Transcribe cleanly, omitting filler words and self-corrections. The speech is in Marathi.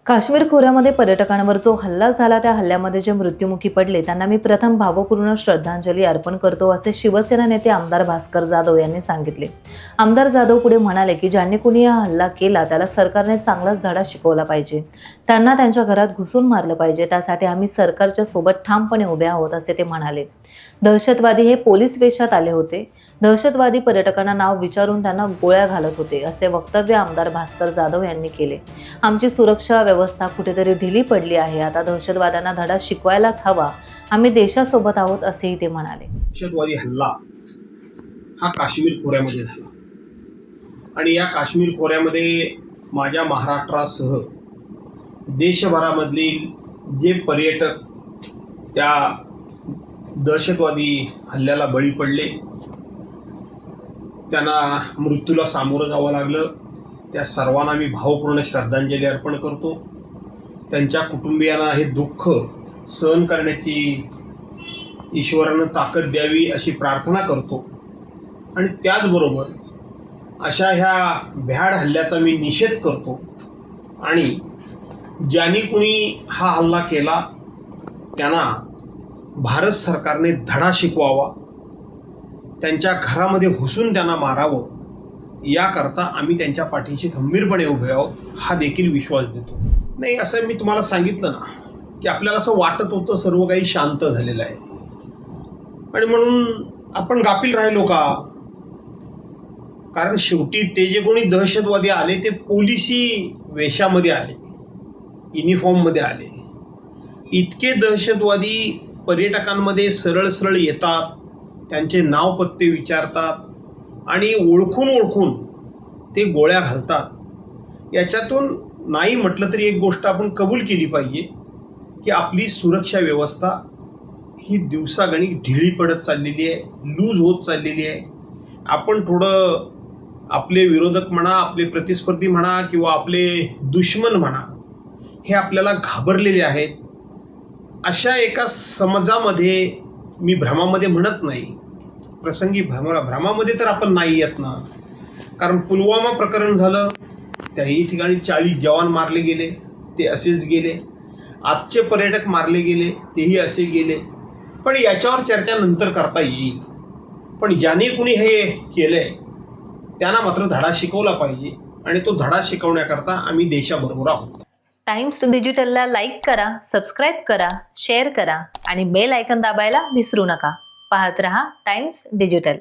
काश्मीर खोऱ्यामध्ये पर्यटकांवर जो हल्ला झाला त्या हल्ल्यामध्ये जे मृत्युमुखी पडले त्यांना मी प्रथम भावपूर्ण श्रद्धांजली अर्पण करतो असे शिवसेना नेते आमदार भास्कर जाधव यांनी सांगितले। आमदार जाधव पुढे म्हणाले की ज्यांनी कुणी हा हल्ला केला त्याला सरकारने चांगलाच धडा शिकवला पाहिजे, त्यांना त्यांच्या घरात घुसून मारलं पाहिजे, त्यासाठी आम्ही सरकारच्या सोबत ठामपणे उभे आहोत असे ते म्हणाले। दहशतवादी हे पोलीस वेशात आले होते, दहशतवादी पर्यटकांना नाव विचारून त्यांना गोळ्या घालत होते असे वक्तव्य आमदार भास्कर जाधव यांनी केले। आमची सुरक्षा व्यवस्था कुठेतरी ढिली पडली आहे, आता दहशतवाद्यांना धडा शिकवायलाच हवा, आम्ही देशासोबत आहोत असेही ते म्हणाले। दहशतवादी हल्ला हा काश्मीर खोऱ्यामध्ये झाला आणि या काश्मीर खोऱ्यामध्ये माझ्या महाराष्ट्रासह देशभरामधील जे पर्यटक त्या दहशतवादी हल्ल्याला बळी पडले, त्यांना मृत्यूला सामोरं जावं लागलं, त्या सर्वांना मी भावपूर्ण श्रद्धांजली अर्पण करतो। त्यांच्या कुटुंबियांना हे दुःख सहन करण्याची ईश्वरानं ताकद द्यावी अशी प्रार्थना करतो आणि त्याचबरोबर अशा ह्या भ्याड हल्ल्याचा मी निषेध करतो आणि ज्यांनी कुणी हा हल्ला केला त्यांना भारत सरकारने धडा शिकवावा, त्यांच्या घरामध्ये घुसून त्यांना मारावं, याकरता आम्ही त्यांच्या पाठीशी खंबीरपणे उभे आहोत हा देखील विश्वास देतो। नाही, असं मी तुम्हाला सांगितलं ना की आपल्याला असं वाटत होतं सर्व काही शांत झालेलं आहे आणि म्हणून आपण गाफील राहिलो का? कारण शेवटी ते जे कोणी दहशतवादी आले ते पोलिसी वेशामध्ये आले, युनिफॉर्ममध्ये आले। इतके दहशतवादी पर्यटकांमध्ये सरळ सरळ येतात, त्यांचे नाव पत्ते विचारतात आणि ओळखून ते गोळ्या घालतात। याच्यातून नाही म्हटलं तरी एक गोष्ट आपण कबूल केली पाहिजे की आपली सुरक्षा व्यवस्था ही दिवसागणिक ढिली पडत चाललेली आहे, लूज होत चाललेली आहे। आपण थोडं आपले विरोधक म्हणा, आपले प्रतिस्पर्धी म्हणा किंवा आपले दुश्मन म्हणा, हे आपल्याला घाबरलेले आहेत। अशा एका समाजामध्ये मी भ्रमामध्ये म्हणत नाही, प्रसंगी भ्रमामध्ये तर आपण नाही येत ना, कारण पुलवामा प्रकरण झालं, त्याही ठिकाणी 40 जवान मारले गेले, ते असेच गेले। आजचे पर्यटक मारले गेले, तेही असे गेले। पण याच्यावर चर्चा नंतर करता येईल, पण ज्याने कुणी हे केलंय त्यांना मात्र धडा शिकवला पाहिजे आणि तो धडा शिकवण्याकरता आम्ही देशाबरोबर आहोत। टाइम्स डिजिटलला लाईक करा, सबस्क्राईब करा, शेअर करा आणि बेल आयकॉन दाबायला विसरू नका। पाहत रहा टाइम्स डिजिटल।